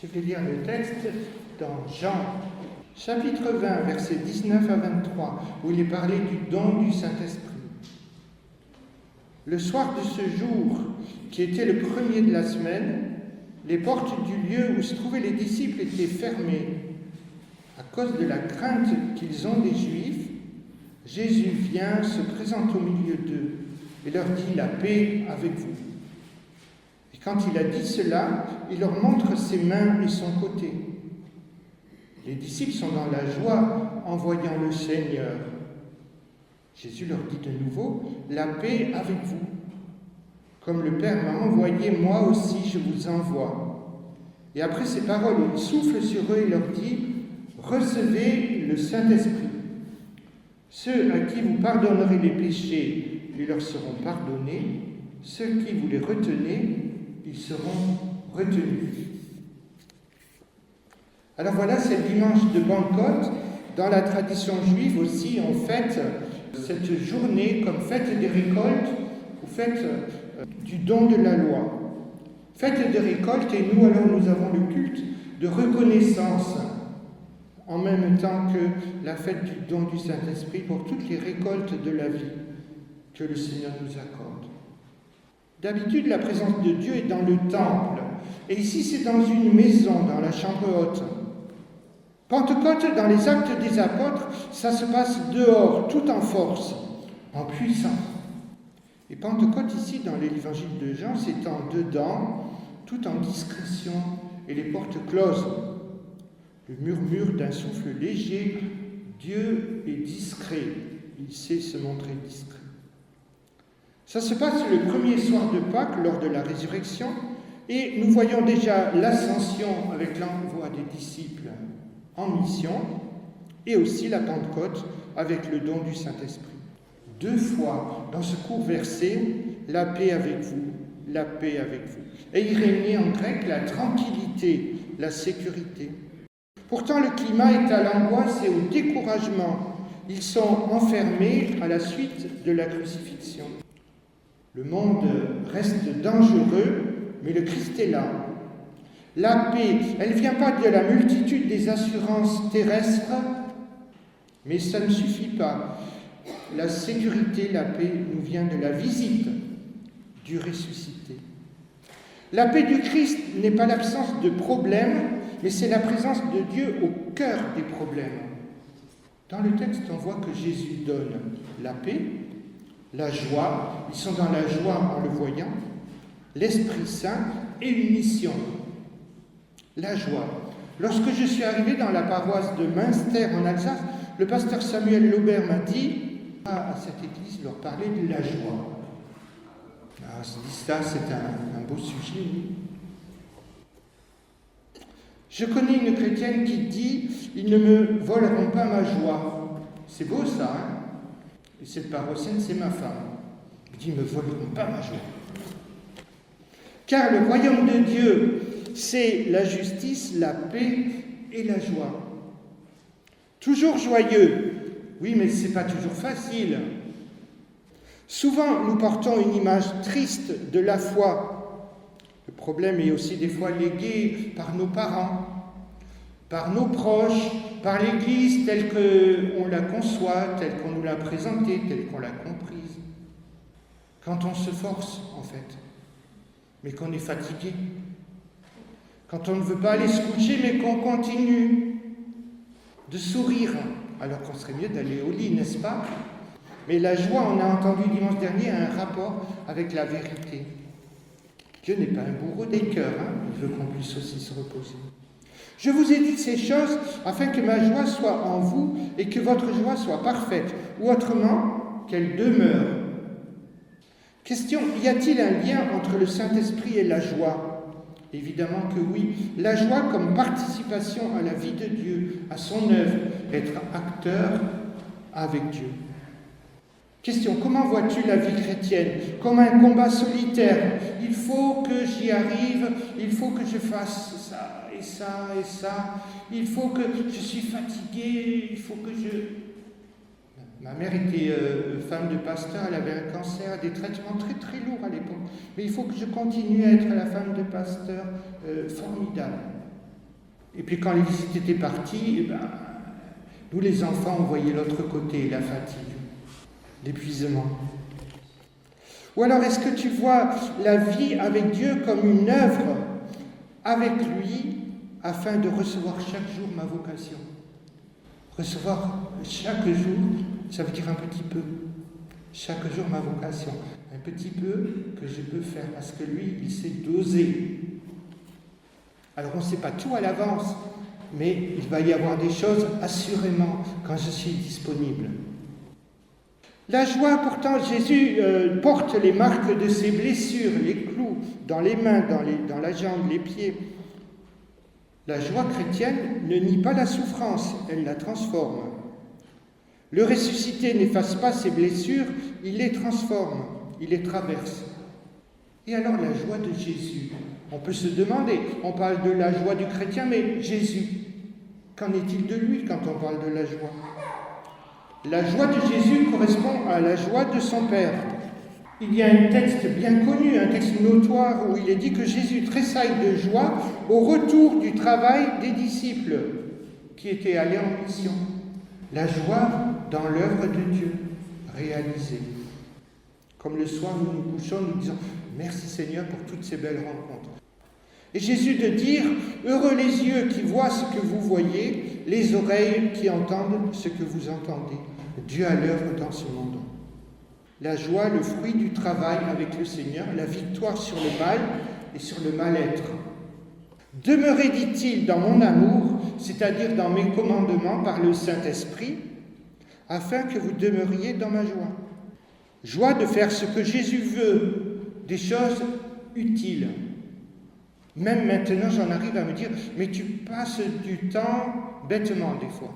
Je vais lire le texte dans Jean, chapitre 20, versets 19 à 23, où il est parlé du don du Saint-Esprit. Le soir de ce jour, qui était le premier de la semaine, les portes du lieu où se trouvaient les disciples étaient fermées. À cause de la crainte qu'ils ont des Juifs, Jésus vient, se présente au milieu d'eux et leur dit « La paix avec vous ». Et quand il a dit cela, il leur montre ses mains et son côté. Les disciples sont dans la joie en voyant le Seigneur. Jésus leur dit de nouveau « La paix avec vous. Comme le Père m'a envoyé, moi aussi je vous envoie. » Et après ces paroles, il souffle sur eux et leur dit « Recevez le Saint-Esprit. Ceux à qui vous pardonnerez les péchés, ils leur seront pardonnés. Ceux qui vous les retenez, ils seront retenus. » Alors voilà, c'est le dimanche de Pentecôte. Dans la tradition juive aussi, on fête cette journée comme fête des récoltes ou fête du don de la loi. Fête des récoltes, et nous alors nous avons le culte de reconnaissance en même temps que la fête du don du Saint-Esprit pour toutes les récoltes de la vie que le Seigneur nous accorde. D'habitude, la présence de Dieu est dans le temple, et ici c'est dans une maison, dans la chambre haute. Pentecôte, dans les actes des apôtres, ça se passe dehors, tout en force, en puissance. Et Pentecôte, ici, dans l'évangile de Jean, c'est en dedans, tout en discrétion, et les portes closes. Le murmure d'un souffle léger, Dieu est discret, il sait se montrer discret. Ça se passe le premier soir de Pâques, lors de la résurrection, et nous voyons déjà l'ascension avec l'envoi des disciples en mission, et aussi la Pentecôte avec le don du Saint-Esprit. 2 fois dans ce court verset, la paix avec vous, la paix avec vous. Et il réunit en grec la tranquillité, la sécurité. Pourtant, le climat est à l'angoisse et au découragement. Ils sont enfermés à la suite de la crucifixion. Le monde reste dangereux, mais le Christ est là. La paix, elle ne vient pas de la multitude des assurances terrestres, mais ça ne suffit pas. La sécurité, la paix nous vient de la visite du ressuscité. La paix du Christ n'est pas l'absence de problèmes, mais c'est la présence de Dieu au cœur des problèmes. Dans le texte, on voit que Jésus donne la paix, la joie, ils sont dans la joie en le voyant, l'Esprit Saint et une mission. La joie. Lorsque je suis arrivé dans la paroisse de Münster en Alsace, le pasteur Samuel Laubert m'a dit à cette église leur parler de la joie. Alors, je dis ça, c'est un beau sujet. Je connais une chrétienne qui dit « Ils ne me voleront pas ma joie ». C'est beau ça, hein? Et cette paroissienne, c'est ma femme. Elle dit « Ils ne me voleront pas ma joie ». Car le royaume de Dieu, c'est la justice, la paix et la joie. Toujours joyeux, oui, mais ce n'est pas toujours facile. Souvent, nous portons une image triste de la foi. Le problème est aussi des fois légué par nos parents, par nos proches, par l'Église telle qu'on la conçoit, telle qu'on nous l'a présentée, telle qu'on l'a comprise. Quand on se force, en fait, mais qu'on est fatigué. Quand on ne veut pas aller se coucher, mais qu'on continue de sourire, alors qu'on serait mieux d'aller au lit, n'est-ce pas? Mais la joie, on a entendu dimanche dernier, a un rapport avec la vérité. Dieu n'est pas un bourreau des cœurs, hein? Il veut qu'on puisse aussi se reposer. Je vous ai dit ces choses afin que ma joie soit en vous et que votre joie soit parfaite, ou autrement, qu'elle demeure. Question, y a-t-il un lien entre le Saint-Esprit et la joie? Évidemment que oui. La joie comme participation à la vie de Dieu, à son œuvre, être acteur avec Dieu. Question, comment vois-tu la vie chrétienne? Comme un combat solitaire. Il faut que j'y arrive, il faut que je fasse ça et ça et ça. Il faut que je suis fatigué, il faut que je... Ma mère était femme de pasteur, elle avait un cancer, des traitements très très lourds à l'époque. Mais il faut que je continue à être la femme de pasteur formidable. Et puis quand les visites étaient parties, nous les enfants, on voyait l'autre côté, la fatigue, l'épuisement. Ou alors est-ce que tu vois la vie avec Dieu comme une œuvre avec lui afin de recevoir chaque jour ma vocation? Recevoir chaque jour, ça veut dire un petit peu. Chaque jour ma vocation. Un petit peu que je peux faire parce que lui, il sait doser. Alors on ne sait pas tout à l'avance, mais il va y avoir des choses assurément quand je suis disponible. La joie, pourtant, Jésus porte les marques de ses blessures, les clous dans les mains, dans la jambe, les pieds. La joie chrétienne ne nie pas la souffrance, elle la transforme. Le ressuscité n'efface pas ses blessures, il les transforme, il les traverse. Et alors la joie de Jésus, on peut se demander, on parle de la joie du chrétien, mais Jésus, qu'en est-il de lui quand on parle de la joie? La joie de Jésus correspond à la joie de son Père. Il y a un texte bien connu, un texte notoire, où il est dit que Jésus tressaille de joie au retour du travail des disciples qui étaient allés en mission. La joie dans l'œuvre de Dieu réalisée. Comme le soir, nous nous couchons, nous disons « Merci Seigneur pour toutes ces belles rencontres ». Et Jésus de dire « Heureux les yeux qui voient ce que vous voyez, les oreilles qui entendent ce que vous entendez. Dieu à l'œuvre dans ce monde. » La joie, le fruit du travail avec le Seigneur, la victoire sur le mal et sur le mal-être. Demeurez, dit-il, dans mon amour, c'est-à-dire dans mes commandements par le Saint-Esprit, afin que vous demeuriez dans ma joie. Joie de faire ce que Jésus veut, des choses utiles. Même maintenant, j'en arrive à me dire, mais tu passes du temps bêtement des fois.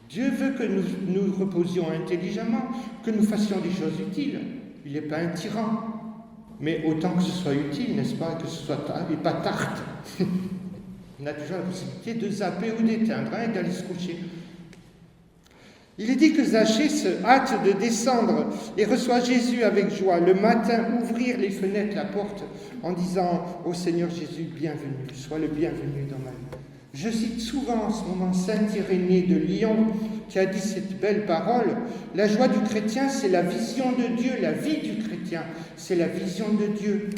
Dieu veut que nous reposions intelligemment, que nous fassions des choses utiles. Il n'est pas un tyran. Mais autant que ce soit utile, n'est-ce pas, que ce soit et pas tarte. On a toujours la possibilité de zapper ou d'éteindre et d'aller se coucher. Il est dit que Zachée se hâte de descendre et reçoit Jésus avec joie. Le matin, ouvrir les fenêtres, la porte, en disant « Ô Seigneur Jésus, bienvenue, sois le bienvenu dans ma vie ». Je cite souvent en ce moment saint Irénée de Lyon qui a dit cette belle parole. La joie du chrétien, c'est la vision de Dieu. La vie du chrétien, c'est la vision de Dieu.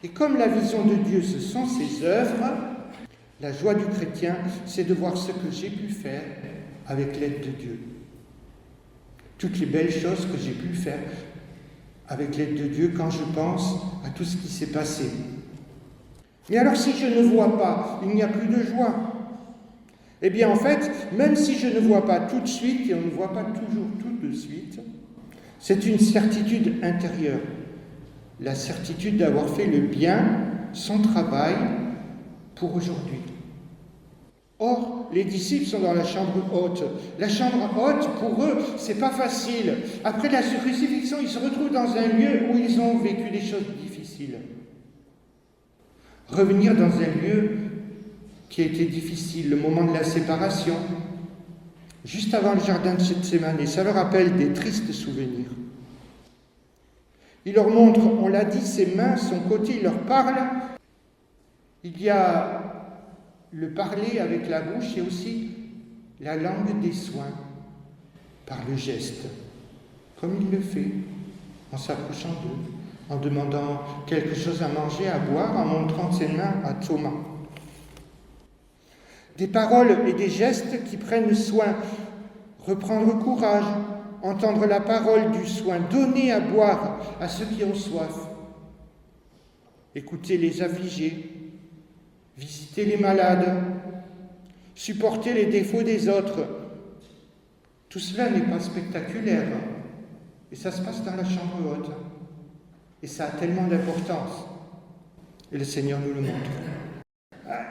Et comme la vision de Dieu, ce sont ses œuvres, la joie du chrétien, c'est de voir ce que j'ai pu faire avec l'aide de Dieu. Toutes les belles choses que j'ai pu faire avec l'aide de Dieu quand je pense à tout ce qui s'est passé. Mais alors si je ne vois pas, il n'y a plus de joie. Eh bien en fait, même si je ne vois pas tout de suite, et on ne voit pas toujours tout de suite, c'est une certitude intérieure. La certitude d'avoir fait le bien, son travail, pour aujourd'hui. Or, les disciples sont dans la chambre haute. La chambre haute, pour eux, c'est pas facile. Après la crucifixion, ils se retrouvent dans un lieu où ils ont vécu des choses difficiles. Revenir dans un lieu qui a été difficile, le moment de la séparation, juste avant le jardin de Gethsémani, ça leur rappelle des tristes souvenirs. Il leur montre, on l'a dit, ses mains, son côté, il leur parle. Il y a le parler avec la bouche et aussi la langue des soins par le geste, comme il le fait en s'approchant d'eux, en demandant quelque chose à manger, à boire, en montrant ses mains à Thomas. Des paroles et des gestes qui prennent soin, reprendre courage, entendre la parole du soin, donner à boire à ceux qui ont soif, écouter les affligés, visiter les malades, supporter les défauts des autres. Tout cela n'est pas spectaculaire, et ça se passe dans la chambre haute. Et ça a tellement d'importance. Et le Seigneur nous le montre.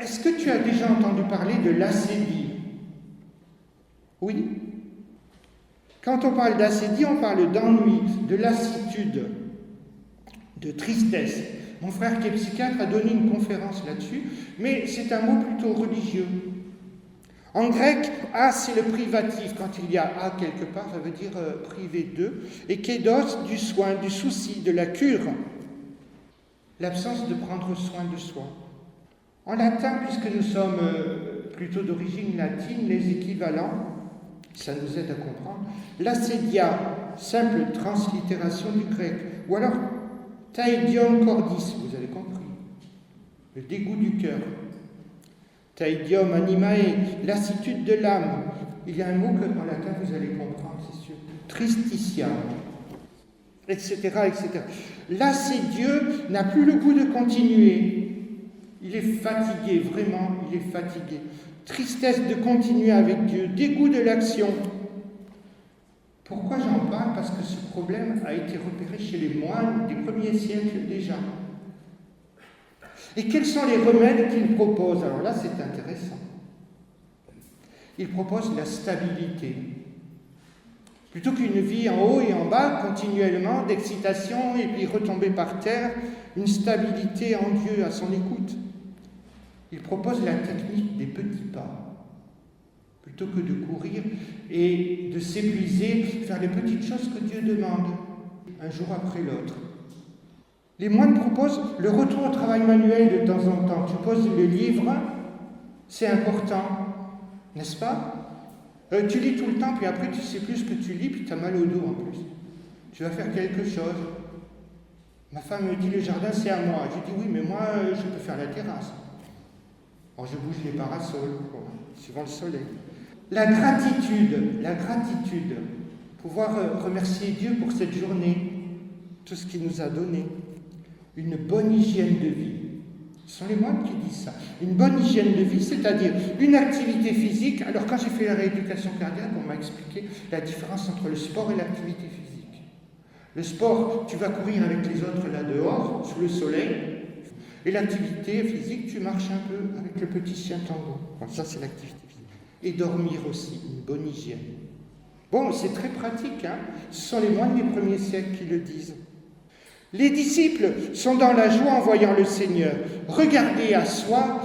Est-ce que tu as déjà entendu parler de l'acédie? Oui. Quand on parle d'acédie, on parle d'ennui, de lassitude, de tristesse. Mon frère qui est psychiatre a donné une conférence là-dessus, mais c'est un mot plutôt religieux. En grec, a c'est le privatif. Quand il y a a quelque part, ça veut dire privé de. Et kédos, du soin, du souci, de la cure. L'absence de prendre soin de soi. En latin, puisque nous sommes plutôt d'origine latine, les équivalents, ça nous aide à comprendre. L'assédia, simple translittération du grec. Ou alors, taedium cordis, vous avez compris. Le dégoût du cœur. Taedium animae, lassitude de l'âme. Il y a un mot que en latin vous allez comprendre, c'est sûr. Tristitia, etc., etc. Là, c'est Dieu n'a plus le goût de continuer. Il est fatigué, vraiment, il est fatigué. Tristesse de continuer avec Dieu, dégoût de l'action. Pourquoi j'en parle? Parce que ce problème a été repéré chez les moines des premiers siècles déjà. Et quels sont les remèdes qu'il propose? Alors là, c'est intéressant. Il propose la stabilité. Plutôt qu'une vie en haut et en bas, continuellement, d'excitation et puis retomber par terre, une stabilité en Dieu, à son écoute. Il propose la technique des petits pas. Plutôt que de courir et de s'épuiser, faire les petites choses que Dieu demande, un jour après l'autre. Les moines proposent le retour au travail manuel de temps en temps. Tu poses le livre, c'est important, n'est-ce pas? Tu lis tout le temps, puis après tu sais plus ce que tu lis, puis tu as mal au dos en plus. Tu vas faire quelque chose. Ma femme me dit, le jardin c'est à moi. Je dis, oui, mais moi je peux faire la terrasse. Alors je bouge les parasols, suivant le soleil. La gratitude, pouvoir remercier Dieu pour cette journée, tout ce qu'il nous a donné. Une bonne hygiène de vie. Ce sont les moines qui disent ça. Une bonne hygiène de vie, c'est-à-dire une activité physique. Alors quand j'ai fait la rééducation cardiaque, on m'a expliqué la différence entre le sport et l'activité physique. Le sport, tu vas courir avec les autres là dehors, sous le soleil. Et l'activité physique, tu marches un peu avec le petit chien tango. Bon, ça, c'est l'activité physique. Et dormir aussi, une bonne hygiène. Bon, c'est très pratique, hein. Ce sont les moines des premiers siècles qui le disent. Les disciples sont dans la joie en voyant le Seigneur. Regarder à soi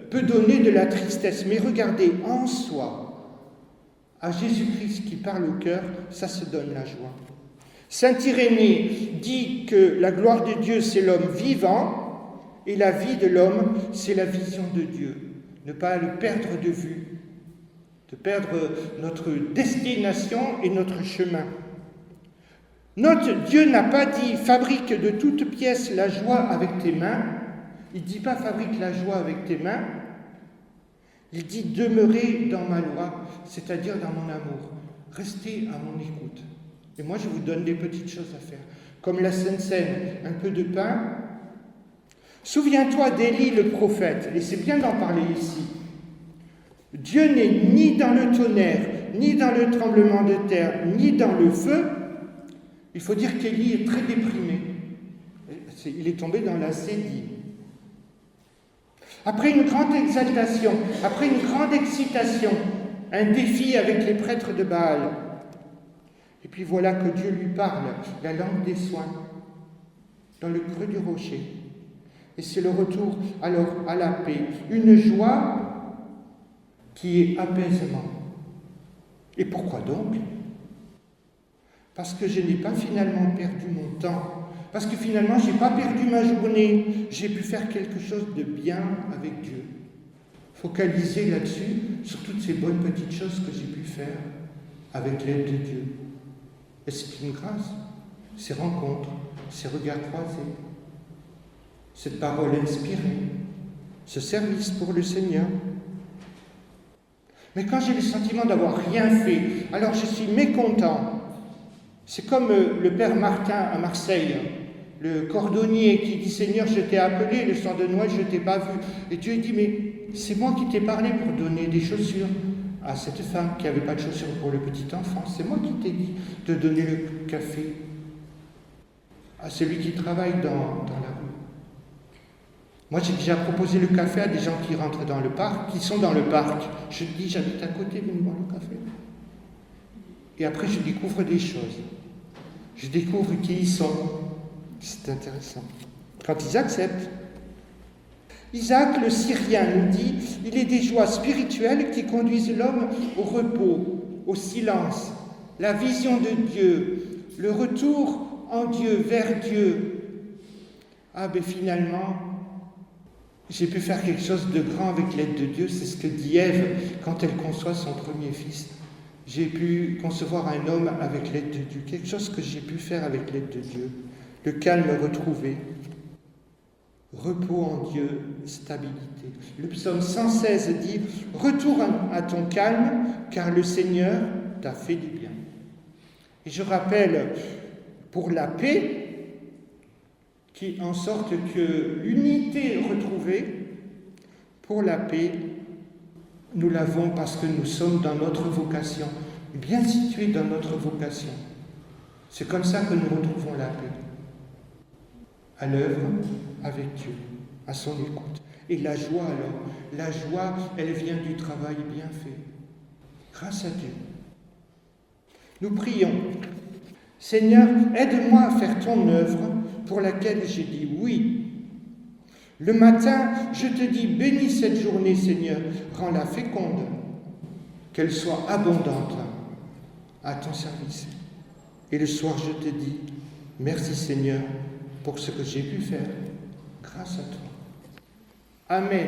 peut donner de la tristesse, mais regarder en soi, à Jésus-Christ qui parle au cœur, ça se donne la joie. Saint Irénée dit que la gloire de Dieu, c'est l'homme vivant, et la vie de l'homme, c'est la vision de Dieu. Ne pas le perdre de vue, de perdre notre destination et notre chemin. Note, Dieu n'a pas dit « fabrique de toutes pièces la joie avec tes mains ». Il ne dit pas « fabrique la joie avec tes mains ». Il dit « demeurez dans ma loi », c'est-à-dire dans mon amour. Restez à mon écoute. Et moi, je vous donne des petites choses à faire. Comme la Sainte Seine, un peu de pain. Souviens-toi d'Élie le prophète, et c'est bien d'en parler ici. Dieu n'est ni dans le tonnerre, ni dans le tremblement de terre, ni dans le feu. Il faut dire qu'Élie est très déprimé. Il est tombé dans la sédie. Après une grande exaltation, après une grande excitation, un défi avec les prêtres de Baal. Et puis voilà que Dieu lui parle, la langue des soins, dans le creux du rocher. Et c'est le retour alors à la paix, une joie qui est apaisement. Et pourquoi donc? Parce que je n'ai pas finalement perdu mon temps, parce que finalement je n'ai pas perdu ma journée, j'ai pu faire quelque chose de bien avec Dieu. Focaliser là-dessus, sur toutes ces bonnes petites choses que j'ai pu faire avec l'aide de Dieu. Et c'est une grâce, ces rencontres, ces regards croisés, cette parole inspirée, ce service pour le Seigneur. Mais quand j'ai le sentiment d'avoir rien fait, alors je suis mécontent. C'est comme le père Martin à Marseille, le cordonnier qui dit « Seigneur, je t'ai appelé, le soir de Noël, je ne t'ai pas vu. » Et Dieu dit « Mais c'est moi qui t'ai parlé pour donner des chaussures à cette femme qui n'avait pas de chaussures pour le petit enfant. C'est moi qui t'ai dit de donner le café à celui qui travaille dans la rue. » Moi, j'ai déjà proposé le café à des gens qui rentrent dans le parc, qui sont dans le parc. Je dis « J'habite à côté, venez boire le café. » Et après, je découvre des choses. Je découvre qui ils sont. C'est intéressant. Quand ils acceptent. Isaac, le Syrien, nous dit « Il est des joies spirituelles qui conduisent l'homme au repos, au silence, la vision de Dieu, le retour en Dieu, vers Dieu. » Ah ben finalement, J'ai pu faire quelque chose de grand avec l'aide de Dieu. C'est ce que dit Ève quand elle conçoit son premier fils. J'ai pu concevoir un homme avec l'aide de Dieu. Quelque chose que j'ai pu faire avec l'aide de Dieu. Le calme retrouvé. Repos en Dieu, stabilité. Le psaume 116 dit « Retourne à ton calme, car le Seigneur t'a fait du bien. » Et je rappelle, pour la paix, qui en sorte que l'unité retrouvée, pour la paix, nous l'avons parce que nous sommes dans notre vocation, bien situés dans notre vocation. C'est comme ça que nous retrouvons la paix. À l'œuvre, avec Dieu, à son écoute. Et la joie alors, la joie, elle vient du travail bien fait, grâce à Dieu. Nous prions. Seigneur, aide-moi à faire ton œuvre pour laquelle j'ai dit oui. Le matin, je te dis, bénis cette journée, Seigneur, rends-la féconde, qu'elle soit abondante à ton service. Et le soir, je te dis, merci Seigneur pour ce que j'ai pu faire grâce à toi. Amen.